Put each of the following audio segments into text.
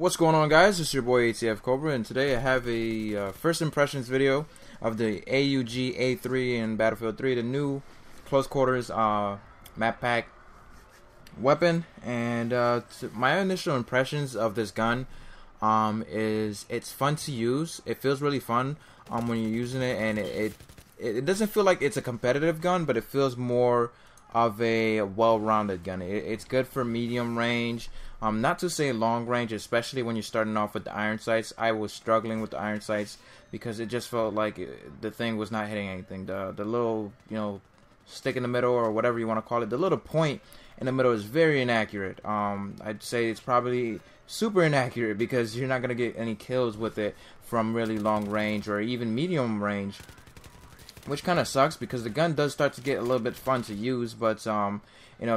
What's going on, guys? It's your boy ATF Cobra, and today I have a first impressions video of the Aug A63 in Battlefield 3, the new close quarters map pack weapon. And my initial impressions of this gun is it's fun to use. It feels really fun when you're using it, and it doesn't feel like it's a competitive gun, but it feels more of a well-rounded gun. It's good for medium range, not to say long range, especially when you're starting off with the iron sights. I was struggling with the iron sights because it just felt like the thing was not hitting anything. The little, stick in the middle, or whatever you want to call it, the little point in the middle is very inaccurate. I'd say it's probably super inaccurate because you're not going to get any kills with it from really long range or even medium range, which kind of sucks because the gun does start to get a little bit fun to use. But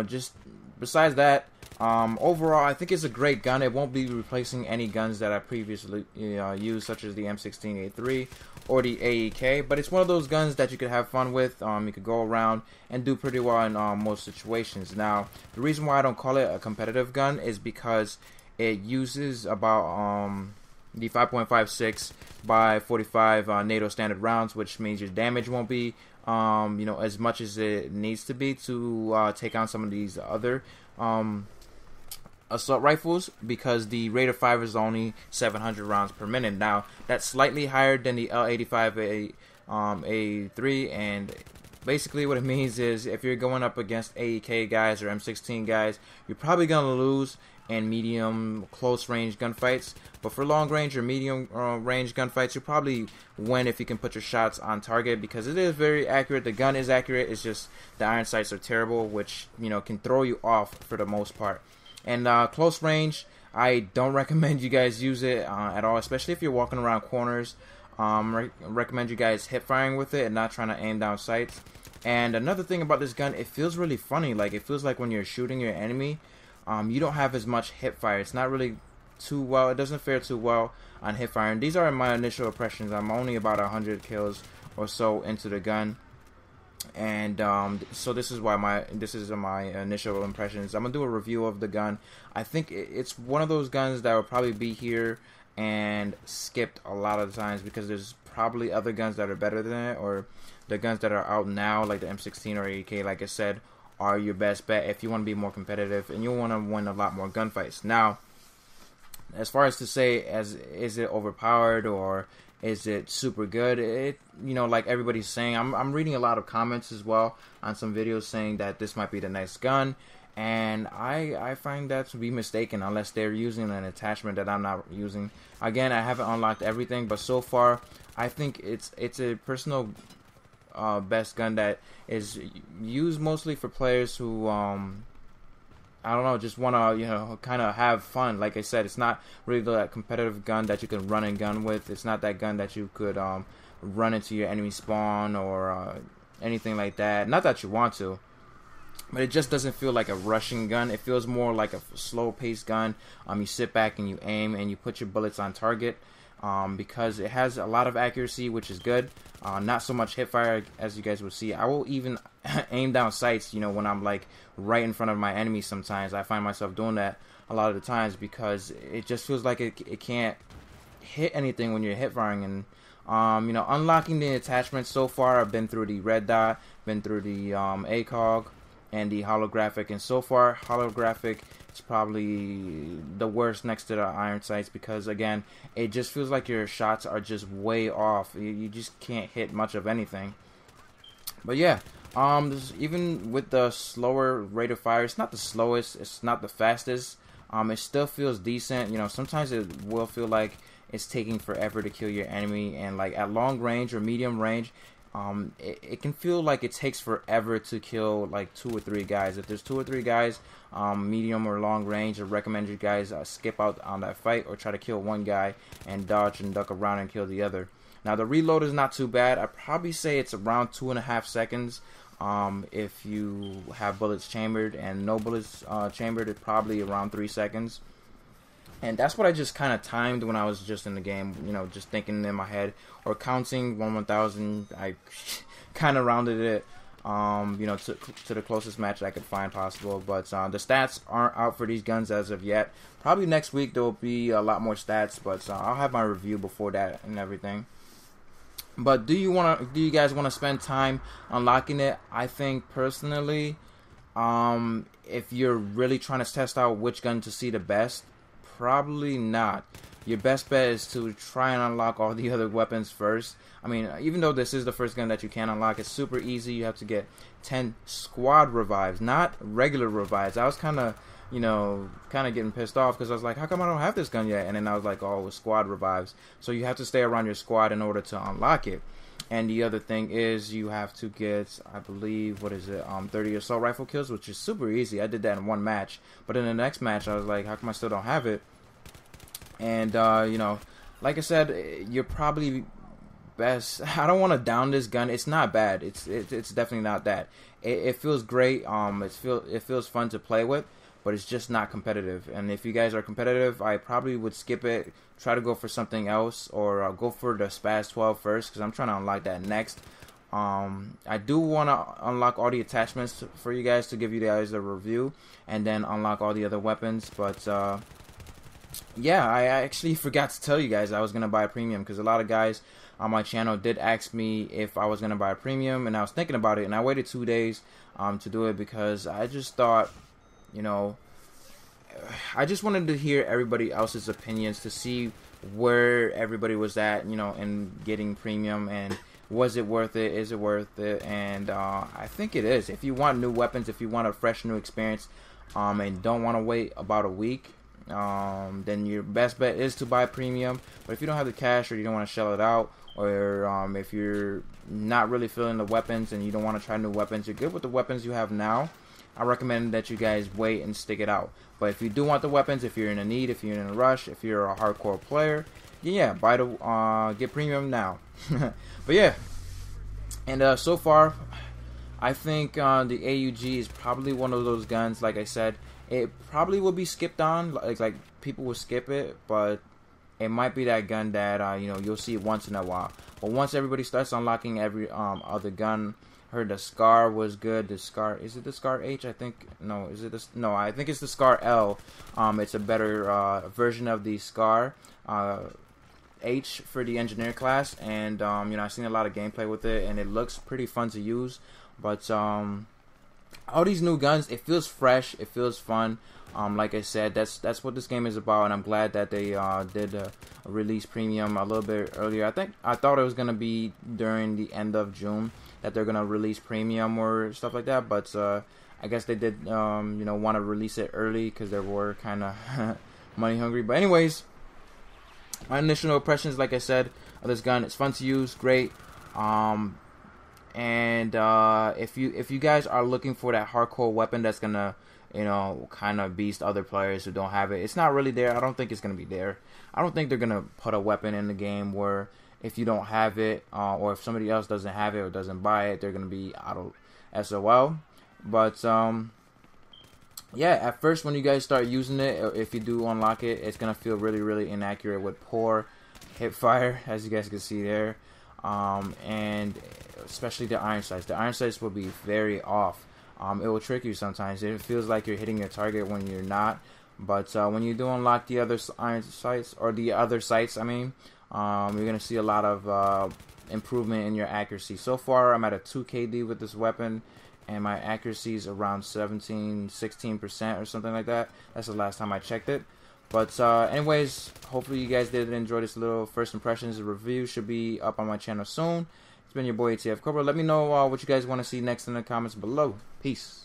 just besides that, overall I think it's a great gun. It won't be replacing any guns that I previously used, such as the M16A3 or the AEK, but it's one of those guns that you could have fun with. You could go around and do pretty well in most situations. Now, the reason why I don't call it a competitive gun is because it uses about the 5.56 by 45 NATO standard rounds, which means your damage won't be as much as it needs to be to take on some of these other assault rifles, because the rate of fire is only 700 rounds per minute. Now, that's slightly higher than the L85 A3, and basically what it means is if you're going up against AEK guys or M16 guys, you're probably going to lose in medium close range gunfights, but for long range or medium range gunfights, you probably win if you can put your shots on target, because it is very accurate. The gun is accurate, it's just the iron sights are terrible, which can throw you off for the most part. And close range, I don't recommend you guys use it at all, especially if you're walking around corners. Recommend you guys hip firing with it and not trying to aim down sights. And another thing about this gun, it feels really funny. Like, it feels like when you're shooting your enemy, you don't have as much hip fire. It's not really too well. It doesn't fare too well on hip fire. And these are my initial impressions. I'm only about 100 kills or so into the gun, and so this is my initial impressions. I'm gonna do a review of the gun. I think it's one of those guns that will probably be here and skipped a lot of times, because there's probably other guns that are better than it, or the guns that are out now, like the M16 or AK, like I said, are your best bet if you want to be more competitive and you want to win a lot more gunfights. Now, as far as to say, is it overpowered or is it super good? Like everybody's saying, I'm reading a lot of comments as well on some videos saying that this might be the next gun, and I find that to be mistaken unless they're using an attachment that I'm not using. Again, I haven't unlocked everything, but so far I think it's a personal best gun that is used mostly for players who I don't know, just want to kind of have fun. Like I said, it's not really that competitive gun that you can run and gun with. It's not that gun that you could run into your enemy spawn or anything like that. Not that you want to, but it just doesn't feel like a rushing gun. It feels more like a slow-paced gun. You sit back and you aim and you put your bullets on target, because it has a lot of accuracy, which is good. Not so much hip fire, as you guys will see. I will even aim down sights, when I'm like right in front of my enemy. Sometimes I find myself doing that a lot of the times, because it just feels like it can't hit anything when you're hip firing. And unlocking the attachments so far, I've been through the red dot, been through the ACOG and the holographic, and so far holographic is probably the worst next to the iron sights, because again, it just feels like your shots are just way off. You just can't hit much of anything. But yeah, even with the slower rate of fire, it's not the slowest, it's not the fastest. It still feels decent. Sometimes it will feel like it's taking forever to kill your enemy, and like at long range or medium range, it can feel like it takes forever to kill like 2 or 3 guys. If there's 2 or 3 guys, medium or long range, I recommend you guys skip out on that fight, or try to kill one guy and dodge and duck around and kill the other. Now, the reload is not too bad. I'd probably say it's around 2.5 seconds. If you have bullets chambered, and no bullets chambered, it's probably around 3 seconds. And that's what I just kind of timed when I was just in the game, just thinking in my head, or counting 1/1000. I kind of rounded it you know, to the closest match I could find possible. But the stats aren't out for these guns as of yet. Probably next week there will be a lot more stats, but I'll have my review before that and everything. But do you guys want to spend time unlocking it? I think personally, if you're really trying to test out which gun to see the best, probably not. Your best bet is to try and unlock all the other weapons first. I mean, even though this is the first gun that you can unlock, it's super easy. You have to get 10 squad revives, not regular revives. I was kind of, you know, getting pissed off because I was like, how come I don't have this gun yet? And then I was like, oh, it's squad revives. So you have to stay around your squad in order to unlock it. And the other thing is you have to get, I believe, 30 assault rifle kills, which is super easy. I did that in one match. But in the next match, I was like, how come I still don't have it? And, you know, like I said, you're probably best. I don't want to down this gun. It's not bad. It's definitely not that. It feels great. It feels fun to play with, but it's just not competitive. And if you guys are competitive, I probably would skip it. Try to go for something else, or go for the Spaz 12 first, because I'm trying to unlock that next. I do want to unlock all the attachments for you guys to give you guys a review, and then unlock all the other weapons. But yeah, I actually forgot to tell you guys I was gonna buy a premium, because a lot of guys on my channel did ask me if I was gonna buy a premium, and I was thinking about it, and I waited 2 days to do it, because I just thought, you know, I just wanted to hear everybody else's opinions to see where everybody was at, you know, in getting premium, and was it worth it, is it worth it? And I think it is. If you want new weapons, if you want a fresh new experience, and don't want to wait about a week, then your best bet is to buy premium. But if you don't have the cash, or you don't want to shell it out, or if you're not really feeling the weapons and you don't want to try new weapons, you're good with the weapons you have now, I recommend that you guys wait and stick it out. But if you do want the weapons, if you're in a need, if you're in a rush, if you're a hardcore player, yeah, get premium now. But yeah, and so far, I think the AUG is probably one of those guns. Like I said, it probably will be skipped on, like people will skip it, but it might be that gun that you know, you'll see it once in a while. But once everybody starts unlocking every other gun, heard the Scar was good. The Scar, is it the Scar H? I think, no, is it this? No, I think it's the Scar L. It's a better version of the Scar H for the engineer class, and you know, I've seen a lot of gameplay with it, and it looks pretty fun to use. But all these new guns, it feels fresh, it feels fun. Like I said, that's what this game is about, and I'm glad that they did a release premium a little bit earlier. I thought it was gonna be during the end of June that they're gonna release premium or stuff like that, but I guess they did you know, want to release it early because they were kind of money hungry. But anyways, my initial impressions, like I said, of this gun, it's fun to use, great. And if you guys are looking for that hardcore weapon that's gonna, you know, kind of beast other players who don't have it, it's not really there. I don't think it's gonna be there. I don't think they're gonna put a weapon in the game where if you don't have it, or if somebody else doesn't have it or doesn't buy it, they're gonna be out of SOL. But yeah, at first when you guys start using it, if you do unlock it, it's gonna feel really, really inaccurate with poor hip fire, as you guys can see there. And especially the iron sights. The iron sights will be very off. It will trick you sometimes. It feels like you're hitting your target when you're not. But when you do unlock the other iron sights, or the other sights, I mean, you're gonna see a lot of improvement in your accuracy. So far, I'm at a 2 KD with this weapon, and my accuracy is around 16% or something like that. That's the last time I checked it. But anyways, hopefully you guys did enjoy this little first impressions. The review should be up on my channel soon. It's been your boy ATF Cobra. Let me know what you guys want to see next in the comments below. Peace.